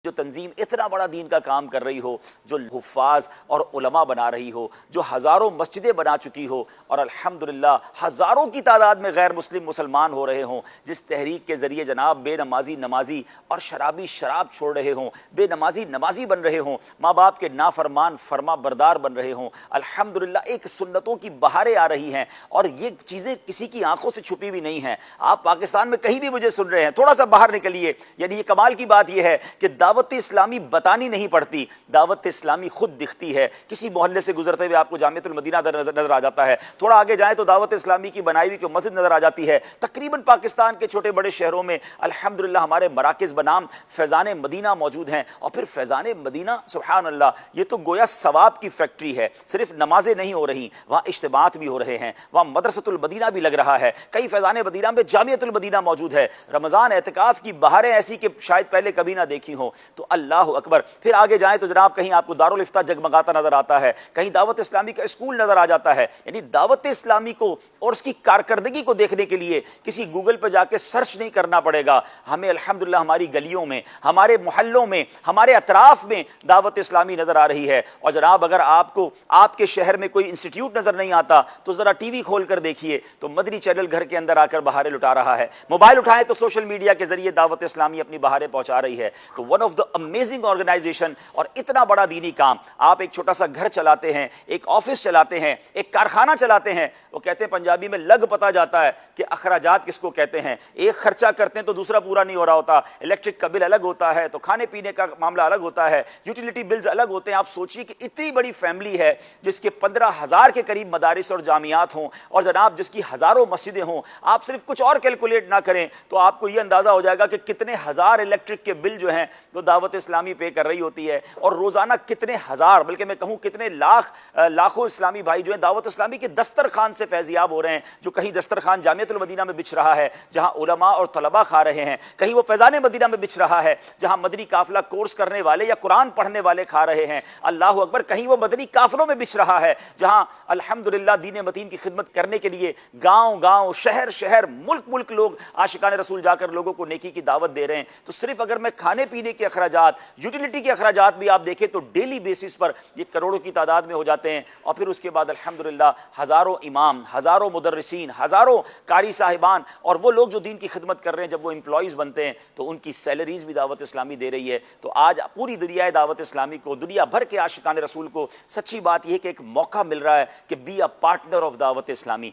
جو تنظیم اتنا بڑا دین کا کام کر رہی ہو، جو حفاظ اور علماء بنا رہی ہو، جو ہزاروں مسجدیں بنا چکی ہو اور الحمدللہ ہزاروں کی تعداد میں غیر مسلم مسلمان ہو رہے ہوں، جس تحریک کے ذریعے جناب بے نمازی نمازی اور شرابی شراب چھوڑ رہے ہوں، بے نمازی نمازی بن رہے ہوں، ماں باپ کے نافرمان فرما بردار بن رہے ہوں، الحمدللہ ایک سنتوں کی بہاریں آ رہی ہیں اور یہ چیزیں کسی کی آنکھوں سے چھپی ہوئی نہیں ہیں۔ آپ پاکستان میں کہیں بھی مجھے سن رہے ہیں، تھوڑا سا باہر نکلیے، یعنی یہ کمال کی بات یہ ہے کہ دعوت اسلامی بتانی نہیں پڑتی، دعوت اسلامی خود دکھتی ہے۔ کسی محلے سے گزرتے ہوئے آپ کو جامعۃ المدینہ نظر آ جاتا ہے، تھوڑا آگے جائیں تو دعوت اسلامی کی بنائی ہوئی مسجد نظر آ جاتی ہے۔ تقریباً پاکستان کے چھوٹے بڑے شہروں میں الحمدللہ ہمارے مراکز بنام فیضان مدینہ موجود ہیں، اور پھر فیضان مدینہ سبحان اللہ یہ تو گویا ثواب کی فیکٹری ہے۔ صرف نمازیں نہیں ہو رہی، وہاں اجتماعات بھی ہو رہے ہیں، وہاں مدرسۃ المدینہ بھی لگ رہا ہے، کئی فیضان مدینہ میں جامعۃ المدینہ موجود ہے۔ رمضان اعتکاف کی بہاریں ایسی کہ شاید پہلے کبھی نہ دیکھی ہوں، تو اللہ اکبر۔ پھر آگے جائیں تو جناب کہیں آپ کو دارالفتہ جگمگاتا نظر آتا ہے، کہیں دعوت اسلامی کا اسکول نظر آ جاتا ہے۔ یعنی دعوت اسلامی کو اور اس کی کارکردگی کو دیکھنے کے لیے کسی گوگل پہ جا کے سرچ نہیں کرنا پڑے گا، ہمیں الحمدللہ ہماری گلیوں میں، ہمارے محلوں میں، ہمارے اطراف میں دعوت اسلامی نظر آ رہی ہے۔ اور جناب اگر آپ کو آپ کے شہر میں کوئی انسٹیٹیوٹ نظر نہیں آتا تو ذرا ٹی وی کھول کر دیکھیے تو مدنی چینل گھر کے اندر آ کر بہاریں لٹا رہا ہے، موبائل اٹھائیں تو سوشل میڈیا کے ذریعے دعوت اسلامی اپنی بہاریں پہنچا رہی ہے۔ تو one of the amazing organisation, اور اتنا بڑا دینی کام۔ آپ ایک چھوٹا سا گھر چلاتے ہیں، ایک آفس چلاتے ہیں، ایک کارخانہ چلاتے ہیں، وہ کہتے ہیں پنجابی میں لگ پتا جاتا ہے کہ اخراجات کس کو کہتے ہیں۔ ایک خرچہ کرتے ہیں تو دوسرا پورا نہیں ہو رہا ہوتا، الیکٹرک کا بل الگ ہوتا ہے تو کھانے پینے کا معاملہ الگ ہوتا ہے، یوٹیلیٹی بلز الگ ہوتے ہیں۔ آپ سوچیے کہ اتنی بڑی فیملی ہے جس کے 15,000 کے قریب مدارس اور جامعات ہوں، اور جناب جس کی ہزاروں مسجدیں ہوں۔ آپ صرف کچھ اور کیلکولیٹ نہ کریں تو آپ کو یہ اندازہ ہو جائے گا کہ کتنے ہزار الیکٹرک کے بل جو ہیں وہ دعوت اسلامی پے کر رہی ہوتی ہے، اور روزانہ کتنے ہزار بلکہ میں کہوں کتنے لاکھوں اسلامی بھائی جو ہیں دعوت اسلامی کے دسترخوان سے فیضیاب ہو رہے ہیں۔ جو کہیں دسترخوان جامعۃ المدینہ میں بچھ رہا ہے جہاں علماء اور طلباء کھا رہے ہیں، کہیں وہ فیضان مدینہ میں بچھ رہا ہے جہاں مدنی قافلہ کورس کرنے والے یا قرآن پڑھنے والے کھا رہے ہیں، اللہ اکبر۔ کہیں وہ مدنی قافلوں میں بچھ رہا ہے جہاں الحمدللہ دین متین کی خدمت کرنے کے لیے گاؤں گاؤں، شہر شہر، ملک ملک لوگ عاشقان رسول جا کر لوگوں کو نیکی کی دعوت دے رہے ہیں۔ تو صرف اگر میں کھانے پینے کے اخراجات، یوٹیلیٹی کے اخراجات بھی آپ دیکھیں تو ڈیلی بیسس پر یہ کروڑوں کی تعداد میں ہو جاتے ہیں۔ اور پھر اس کے بعد الحمدللہ ہزاروں امام، ہزاروں مدرسین، ہزاروں قاری صاحبان، اور وہ لوگ جو دین کی خدمت کر رہے ہیں جب وہ امپلائیز بنتے ہیں تو ان کی سیلریز بھی دعوت اسلامی دے رہی ہے۔ تو آج پوری دنیا دعوت اسلامی کو، دنیا بھر کے عاشقان رسول کو سچی بات یہ ہے کہ ایک موقع مل رہا ہے کہ بی اے پارٹنر آف دعوت اسلامی۔